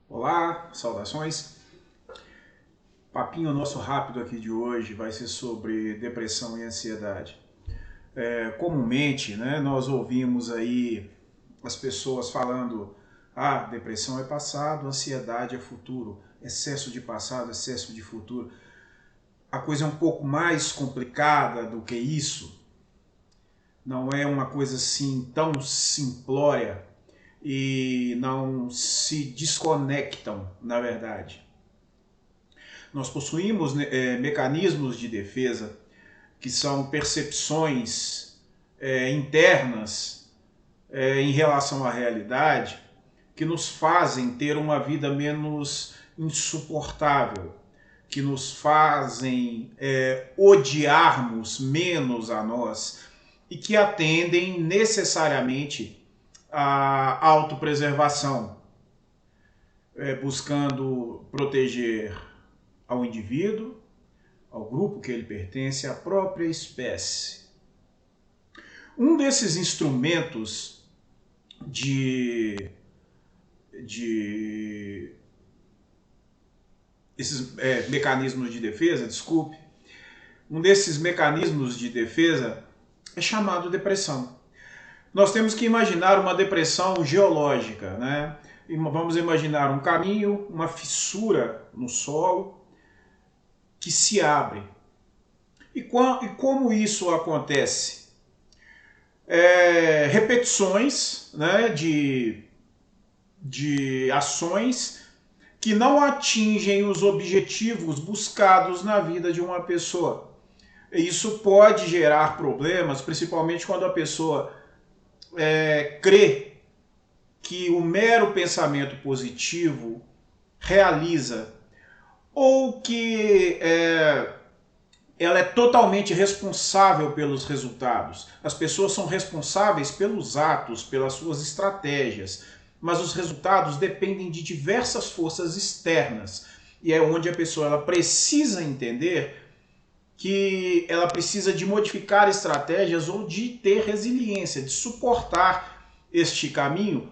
Olá, saudações. Papinho nosso rápido aqui de hoje vai ser sobre depressão e ansiedade. Comumente, né, nós ouvimos aí as pessoas falando: depressão é passado, ansiedade é futuro, excesso de passado, excesso de futuro. A coisa é um pouco mais complicada do que isso. Não é uma coisa assim tão simplória e não se desconectam, na verdade. Nós possuímos mecanismos de defesa que são percepções internas em relação à realidade que nos fazem ter uma vida menos insuportável, que nos fazem odiarmos menos a nós e que atendem necessariamente à autopreservação, buscando proteger ao indivíduo, ao grupo que ele pertence, à própria espécie. Um desses instrumentos esses mecanismos de defesa, um desses mecanismos de defesa é chamado depressão. Nós temos que imaginar uma depressão geológica, né? Vamos imaginar um caminho, uma fissura no solo que se abre. E como isso acontece? Repetições, né, de ações que não atingem os objetivos buscados na vida de uma pessoa. Isso pode gerar problemas, principalmente quando a pessoa crê que o mero pensamento positivo realiza, ou que ela é totalmente responsável pelos resultados. As pessoas são responsáveis pelos atos, pelas suas estratégias, mas os resultados dependem de diversas forças externas. E é onde a pessoa ela precisa entender que ela precisa de modificar estratégias ou de ter resiliência, de suportar este caminho,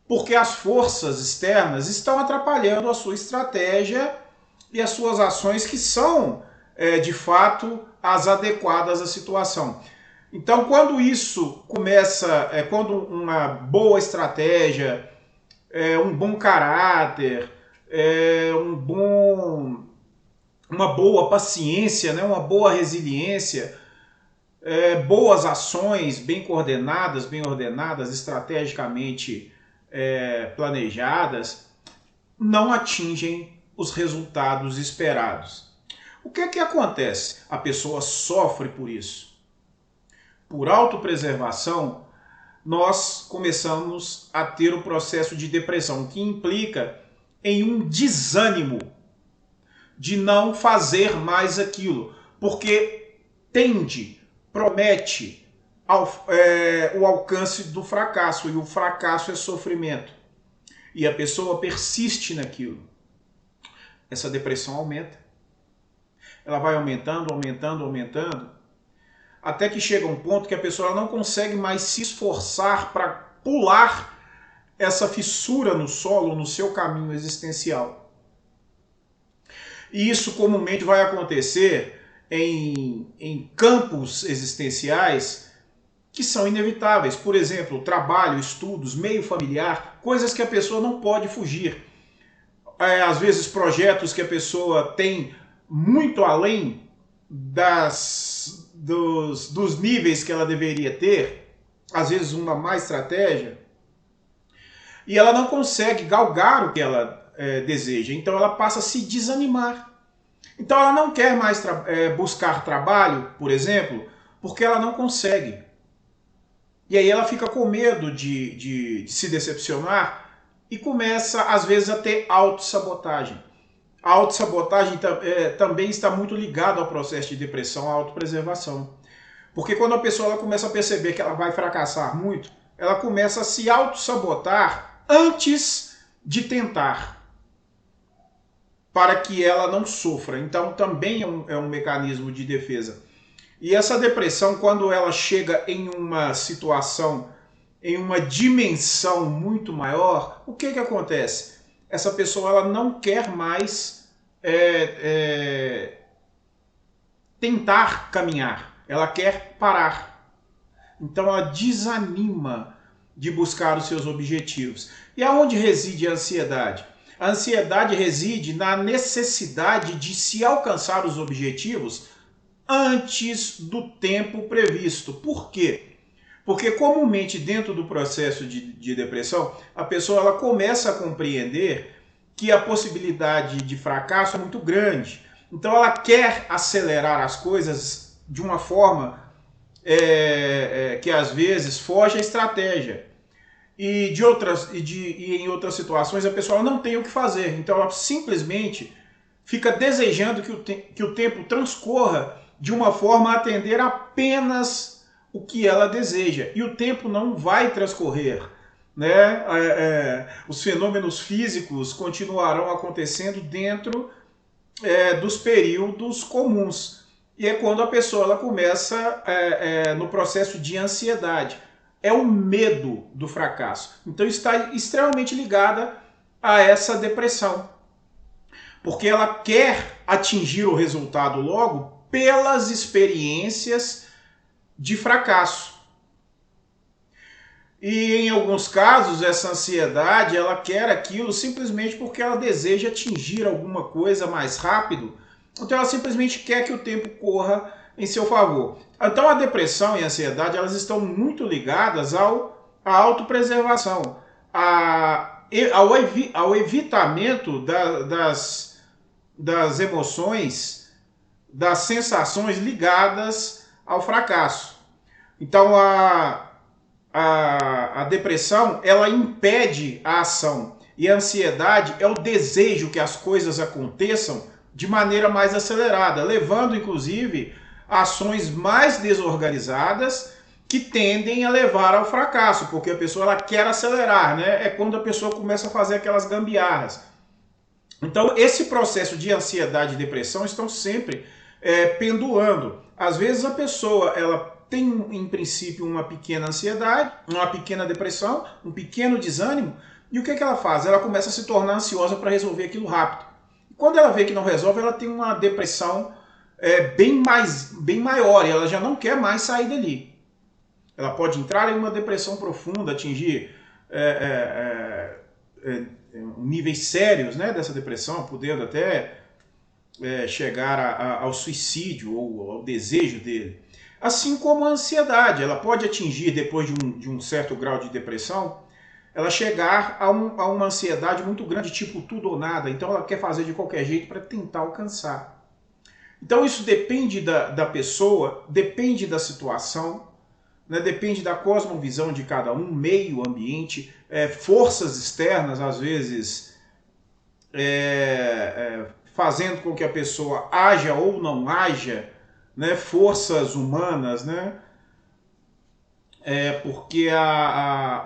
porque as forças externas estão atrapalhando a sua estratégia e as suas ações que são, de fato, as adequadas à situação. Então, quando isso começa, quando uma boa estratégia, um bom caráter, uma boa paciência, né, uma boa resiliência, boas ações bem coordenadas, bem ordenadas, estrategicamente planejadas, não atingem os resultados esperados. O que é que acontece? A pessoa sofre por isso. Por autopreservação, nós começamos a ter o processo de depressão, que implica em um desânimo de não fazer mais aquilo, porque promete o alcance do fracasso, e o fracasso é sofrimento. E a pessoa persiste naquilo. Essa depressão aumenta. Ela vai aumentando, aumentando, aumentando, até que chega um ponto que a pessoa não consegue mais se esforçar para pular essa fissura no solo, no seu caminho existencial. E isso comumente vai acontecer em campos existenciais que são inevitáveis. Por exemplo, trabalho, estudos, meio familiar, coisas que a pessoa não pode fugir. Às vezes projetos que a pessoa tem muito além dos níveis que ela deveria ter, às vezes uma má estratégia, e ela não consegue galgar o que ela deseja, então ela passa a se desanimar. Então ela não quer mais buscar trabalho, por exemplo, porque ela não consegue. E aí ela fica com medo de se decepcionar e começa, às vezes, a ter autossabotagem. A autossabotagem também está muito ligada ao processo de depressão, à autopreservação. Porque quando a pessoa ela começa a perceber que ela vai fracassar muito, ela começa a se autossabotar antes de tentar, para que ela não sofra. Então também é um mecanismo de defesa. E essa depressão, quando ela chega em uma situação, em uma dimensão muito maior, o que acontece? essa pessoa ela não quer mais tentar caminhar, ela quer parar. Então ela desanima de buscar os seus objetivos. E aonde reside a ansiedade? A ansiedade reside na necessidade de se alcançar os objetivos antes do tempo previsto. Por quê? Porque comumente dentro do processo de depressão, a pessoa ela começa a compreender que a possibilidade de fracasso é muito grande. Então ela quer acelerar as coisas de uma forma que às vezes foge à estratégia. E em outras situações a pessoa não tem o que fazer. Então ela simplesmente fica desejando que o tempo transcorra de uma forma a atender apenas o que ela deseja. E o tempo não vai transcorrer. Né? Os fenômenos físicos continuarão acontecendo dentro dos períodos comuns. E é quando a pessoa ela começa no processo de ansiedade. É o medo do fracasso. Então está extremamente ligada a essa depressão. Porque ela quer atingir o resultado logo pelas experiências de fracasso. E em alguns casos essa ansiedade ela quer aquilo simplesmente porque ela deseja atingir alguma coisa mais rápido. Então ela simplesmente quer que o tempo corra em seu favor. Então a depressão e a ansiedade elas estão muito ligadas à autopreservação, ao evitamento das emoções, das sensações ligadas ao fracasso. Então a depressão ela impede a ação e a ansiedade é o desejo que as coisas aconteçam de maneira mais acelerada, levando inclusive a ações mais desorganizadas que tendem a levar ao fracasso, porque a pessoa ela quer acelerar, né? É quando a pessoa começa a fazer aquelas gambiarras. Então esse processo de ansiedade e depressão estão sempre pendulando. Às vezes a pessoa ela tem em princípio uma pequena ansiedade, uma pequena depressão, um pequeno desânimo, e o que ela faz? Ela começa a se tornar ansiosa para resolver aquilo rápido. Quando ela vê que não resolve, ela tem uma depressão bem maior e ela já não quer mais sair dali. Ela pode entrar em uma depressão profunda, atingir níveis sérios, né, dessa depressão, podendo até chegar ao suicídio ou ao desejo dele. Assim como a ansiedade, ela pode atingir, depois de um certo grau de depressão, ela chegar a uma ansiedade muito grande, tipo tudo ou nada. Então ela quer fazer de qualquer jeito para tentar alcançar. Então isso depende da pessoa, depende da situação, né? Depende da cosmovisão de cada um, meio ambiente, forças externas, às vezes, fazendo com que a pessoa haja ou não haja, né? Forças humanas, né? Porque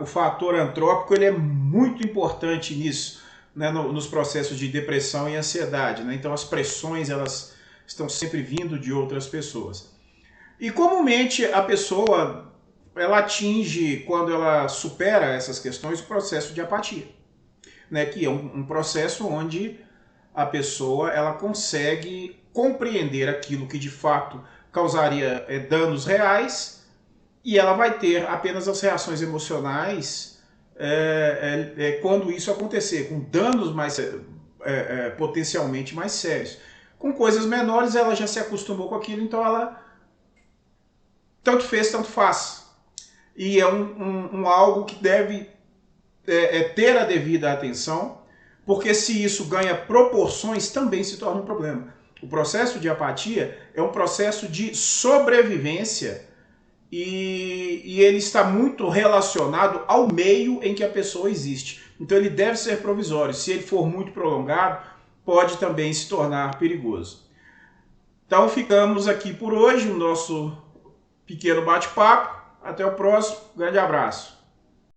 o fator antrópico ele é muito importante nisso, né, nos processos de depressão e ansiedade. Né? Então as pressões elas estão sempre vindo de outras pessoas. E comumente a pessoa ela atinge, quando ela supera essas questões, o processo de apatia, né, que é um processo onde a pessoa ela consegue compreender aquilo que de fato causaria danos reais, e ela vai ter apenas as reações emocionais quando isso acontecer, com danos potencialmente mais sérios. Com coisas menores ela já se acostumou com aquilo, então ela tanto fez, tanto faz. E é algo que deve ter a devida atenção, porque se isso ganha proporções, também se torna um problema. O processo de apatia é um processo de sobrevivência e ele está muito relacionado ao meio em que a pessoa existe. Então ele deve ser provisório. Se ele for muito prolongado, pode também se tornar perigoso. Então ficamos aqui por hoje, o nosso pequeno bate-papo. Até o próximo. Grande abraço.